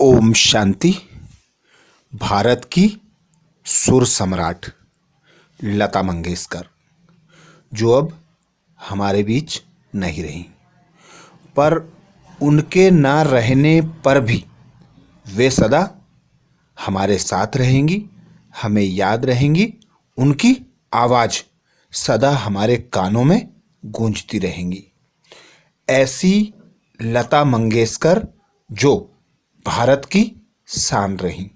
ओम शांति। भारत की सुर सम्राट लता मंगेशकर, जो अब हमारे बीच नहीं रही, पर उनके ना रहने पर भी वे सदा हमारे साथ रहेंगी, हमें याद रहेंगी। उनकी आवाज़ सदा हमारे कानों में गूंजती रहेंगी। ऐसी लता मंगेशकर जो भारत की शान रही,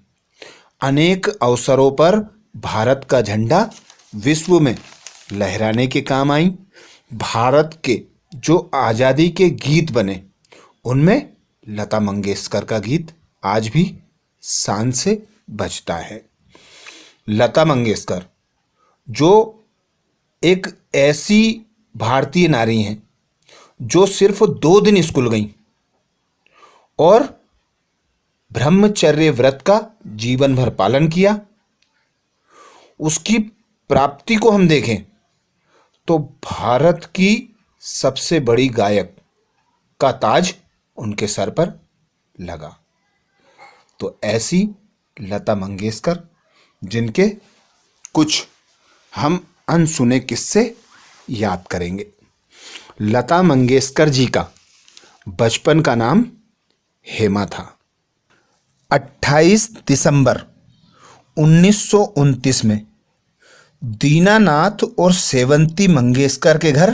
अनेक अवसरों पर भारत का झंडा विश्व में लहराने के काम आई। भारत के जो आज़ादी के गीत बने, उनमें लता मंगेशकर का गीत आज भी शान से बजता है। लता मंगेशकर जो एक ऐसी भारतीय नारी हैं जो सिर्फ 2 दिन स्कूल गईं और ब्रह्मचर्य व्रत का जीवन भर पालन किया। उसकी प्राप्ति को हम देखें तो भारत की सबसे बड़ी गायक का ताज उनके सर पर लगा। तो ऐसी लता मंगेशकर, जिनके कुछ हम अनसुने किस्से याद करेंगे। लता मंगेशकर जी का बचपन का नाम हेमा था। 28 दिसंबर 1929 में दीनानाथ और सेवंती मंगेशकर के घर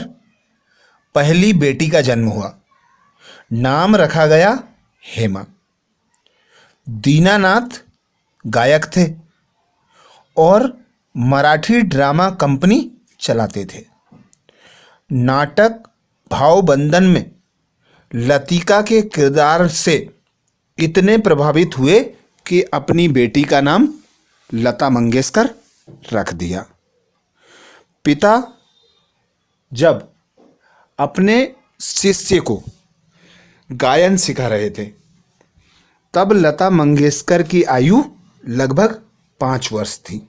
पहली बेटी का जन्म हुआ। नाम रखा गया हेमा। दीनानाथ गायक थे और मराठी ड्रामा कंपनी चलाते थे। नाटक भावबंधन में लतिका के किरदार से इतने प्रभावित हुए कि अपनी बेटी का नाम लता मंगेशकर रख दिया। पिता जब अपने शिष्य को गायन सिखा रहे थे, तब लता मंगेशकर की आयु लगभग 5 वर्ष थी।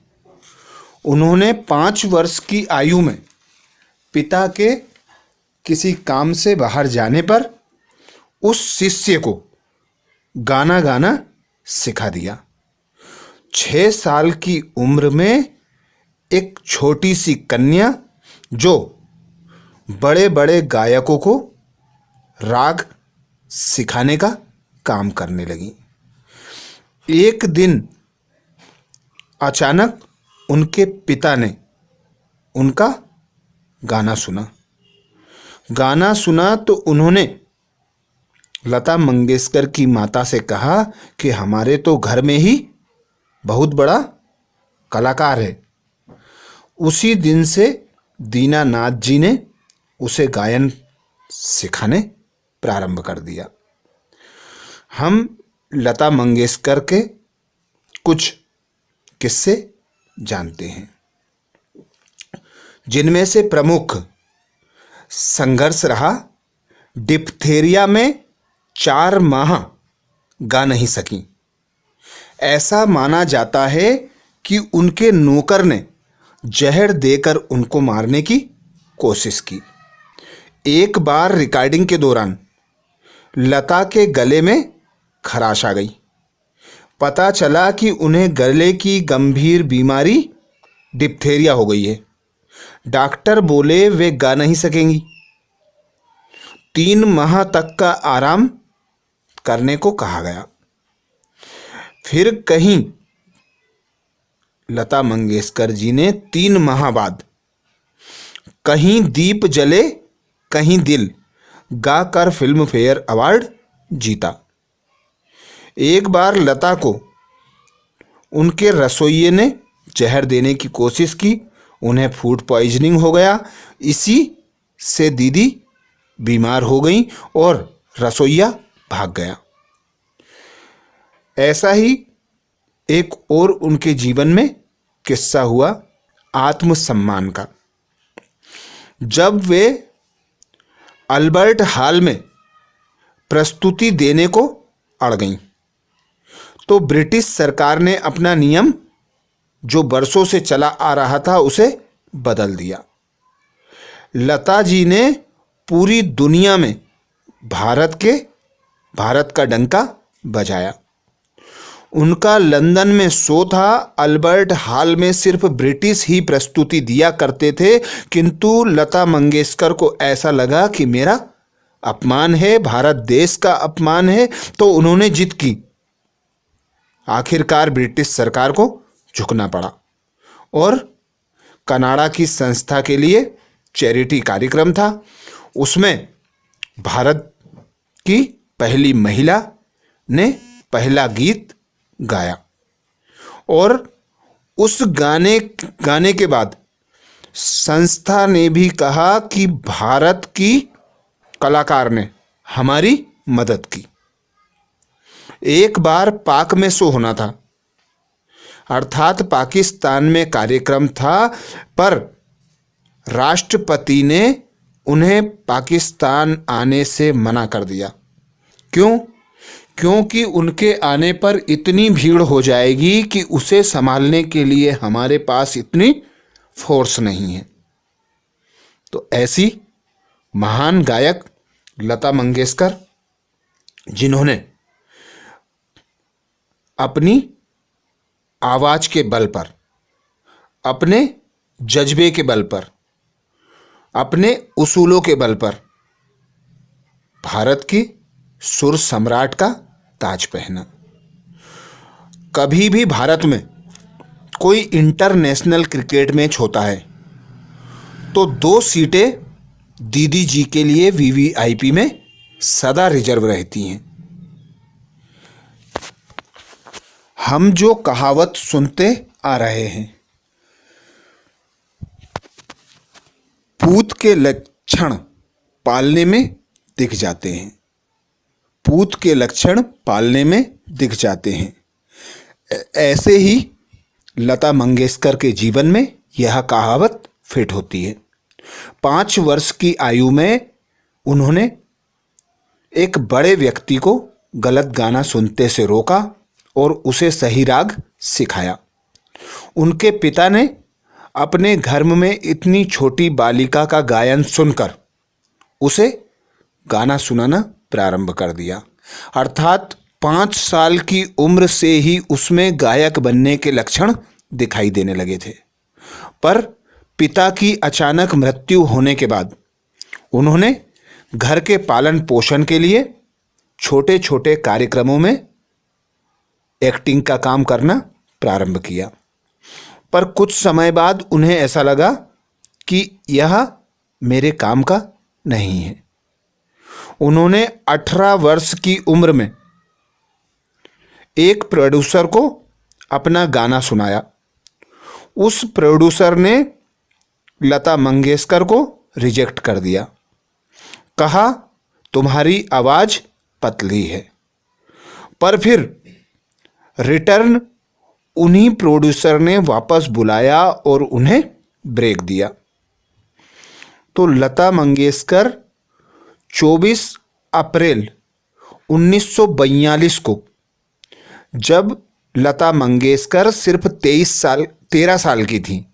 उन्होंने 5 वर्ष की आयु में पिता के किसी काम से बाहर जाने पर उस शिष्य को गाना गाना सिखा दिया। 6 साल की उम्र में एक छोटी सी कन्या जो बड़े बड़े गायकों को राग सिखाने का काम करने लगी। एक दिन अचानक उनके पिता ने उनका गाना सुना तो उन्होंने लता मंगेशकर की माता से कहा कि हमारे तो घर में ही बहुत बड़ा कलाकार है। उसी दिन से दीनानाथ जी ने उसे गायन सिखाने प्रारंभ कर दिया। हम लता मंगेशकर के कुछ किस्से जानते हैं, जिनमें से प्रमुख संघर्ष रहा। डिप्थेरिया में 4 माह गा नहीं सकी। ऐसा माना जाता है कि उनके नौकर ने जहर देकर उनको मारने की कोशिश की। एक बार रिकॉर्डिंग के दौरान लता के गले में खराश आ गई। पता चला कि उन्हें गले की गंभीर बीमारी डिप्थेरिया हो गई है। डॉक्टर बोले वे गा नहीं सकेंगी। 3 माह तक का आराम करने को कहा गया। फिर कहीं लता मंगेशकर जी ने 3 माह बाद कहीं दीप जले कहीं दिल गाकर फिल्म फेयर अवार्ड जीता। एक बार लता को उनके रसोइये ने जहर देने की कोशिश की। उन्हें फूड पॉइजनिंग हो गया। इसी से दीदी बीमार हो गई और रसोइया भाग गया। ऐसा ही एक और उनके जीवन में किस्सा हुआ आत्मसम्मान का। जब वे अल्बर्ट हॉल में प्रस्तुति देने को अड़ गईं, तो ब्रिटिश सरकार ने अपना नियम, जो बरसों से चला आ रहा था, उसे बदल दिया। लता जी ने पूरी दुनिया में भारत का डंका बजाया। उनका लंदन में शो था। अल्बर्ट हॉल में सिर्फ ब्रिटिश ही प्रस्तुति दिया करते थे, किंतु लता मंगेशकर को ऐसा लगा कि मेरा अपमान है, भारत देश का अपमान है, तो उन्होंने जिद की। आखिरकार ब्रिटिश सरकार को झुकना पड़ा और कनाडा की संस्था के लिए चैरिटी कार्यक्रम था। उसमें भारत की पहली महिला ने पहला गीत गाया और उस गाने के बाद संस्था ने भी कहा कि भारत की कलाकार ने हमारी मदद की। एक बार पाक में शो होना था, अर्थात पाकिस्तान में कार्यक्रम था, पर राष्ट्रपति ने उन्हें पाकिस्तान आने से मना कर दिया। क्यों? क्योंकि उनके आने पर इतनी भीड़ हो जाएगी कि उसे संभालने के लिए हमारे पास इतनी फोर्स नहीं है। तो ऐसी महान गायक लता मंगेशकर, जिन्होंने अपनी आवाज के बल पर, अपने जज्बे के बल पर, अपने उसूलों के बल पर भारत की सुर सम्राट का ताज पहना। कभी भी भारत में कोई इंटरनेशनल क्रिकेट मैच होता है तो 2 सीटें दीदी जी के लिए वीवीआईपी में सदा रिजर्व रहती हैं। हम जो कहावत सुनते आ रहे हैं, पूत के लक्षण पालने में दिख जाते हैं, पूत के लक्षण पालने में दिख जाते हैं। ऐसे ही लता मंगेशकर के जीवन में यह कहावत फिट होती है। 5 वर्ष की आयु में उन्होंने एक बड़े व्यक्ति को गलत गाना सुनते से रोका और उसे सही राग सिखाया। उनके पिता ने अपने घर में इतनी छोटी बालिका का गायन सुनकर उसे गाना सुनाना प्रारंभ कर दिया। अर्थात 5 साल की उम्र से ही उसमें गायक बनने के लक्षण दिखाई देने लगे थे। पर पिता की अचानक मृत्यु होने के बाद उन्होंने घर के पालन पोषण के लिए छोटे छोटे कार्यक्रमों में एक्टिंग का काम करना प्रारंभ किया। पर कुछ समय बाद उन्हें ऐसा लगा कि यह मेरे काम का नहीं है। उन्होंने 18 वर्ष की उम्र में एक प्रोड्यूसर को अपना गाना सुनाया। उस प्रोड्यूसर ने लता मंगेशकर को रिजेक्ट कर दिया। कहा, तुम्हारी आवाज पतली है। पर फिर रिटर्न उन्हीं प्रोड्यूसर ने वापस बुलाया और उन्हें ब्रेक दिया। तो लता मंगेशकर 24 अप्रैल 1942 को, जब लता मंगेशकर सिर्फ 13 साल की थी,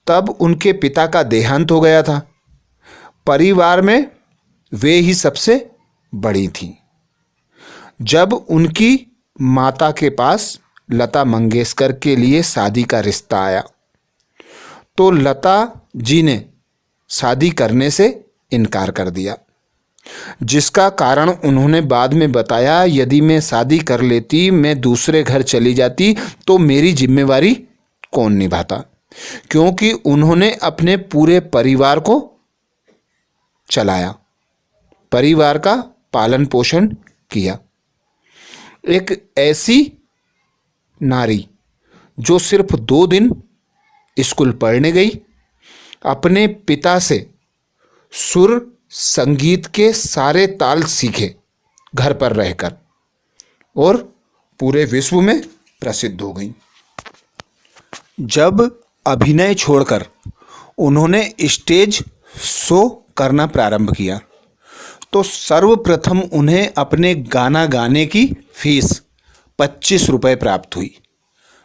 तब उनके पिता का देहांत हो गया था। परिवार में वे ही सबसे बड़ी थी। जब उनकी माता के पास लता मंगेशकर के लिए शादी का रिश्ता आया तो लता जी ने शादी करने से इनकार कर दिया, जिसका कारण उन्होंने बाद में बताया, यदि मैं शादी कर लेती, मैं दूसरे घर चली जाती तो मेरी जिम्मेवारी कौन निभाता, क्योंकि उन्होंने अपने पूरे परिवार को चलाया, परिवार का पालन पोषण किया। एक ऐसी नारी जो सिर्फ 2 दिन स्कूल पढ़ने गई, अपने पिता से सुर संगीत के सारे ताल सीखे घर पर रहकर और पूरे विश्व में प्रसिद्ध हो गई। जब अभिनय छोड़कर उन्होंने स्टेज शो करना प्रारंभ किया तो सर्वप्रथम उन्हें अपने गाना गाने की फीस 25 रुपये प्राप्त हुई,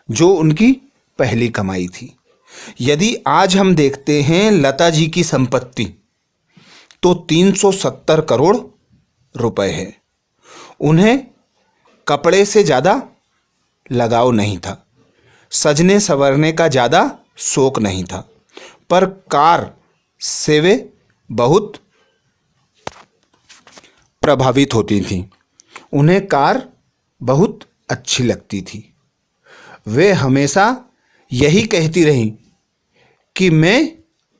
जो उनकी पहली कमाई थी। यदि आज हम देखते हैं लता जी की संपत्ति तो 370 करोड़ रुपए है। उन्हें कपड़े से ज़्यादा लगाव नहीं था, सजने संवरने का ज़्यादा शौक नहीं था, पर कार से वे बहुत प्रभावित होती थीं। उन्हें कार बहुत अच्छी लगती थी। वे हमेशा यही कहती रहीं कि मैं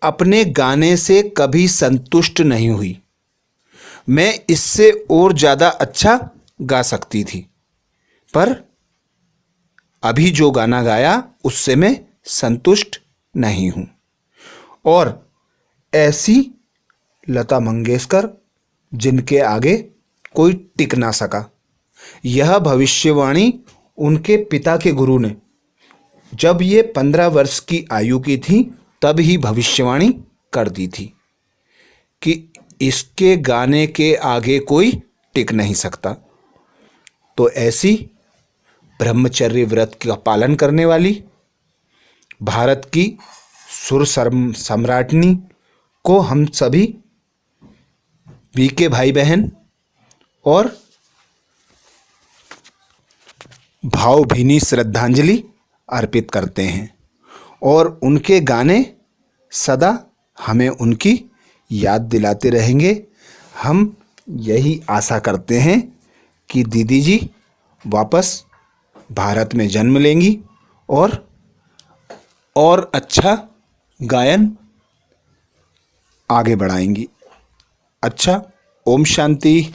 अपने गाने से कभी संतुष्ट नहीं हुई, मैं इससे और ज़्यादा अच्छा गा सकती थी, पर अभी जो गाना गाया उससे मैं संतुष्ट नहीं हूँ। और ऐसी लता मंगेशकर जिनके आगे कोई टिक ना सका। यह भविष्यवाणी उनके पिता के गुरु ने जब ये 15 वर्ष की आयु की थी तब ही भविष्यवाणी कर दी थी कि इसके गाने के आगे कोई टिक नहीं सकता। तो ऐसी ब्रह्मचर्य व्रत का पालन करने वाली भारत की सुर सम्राटनी को हम सभी बीके भाई बहन और भावभीनी श्रद्धांजलि अर्पित करते हैं और उनके गाने सदा हमें उनकी याद दिलाते रहेंगे। हम यही आशा करते हैं कि दीदी जी वापस भारत में जन्म लेंगी और अच्छा गायन आगे बढ़ाएंगी। अच्छा, ओम शांति।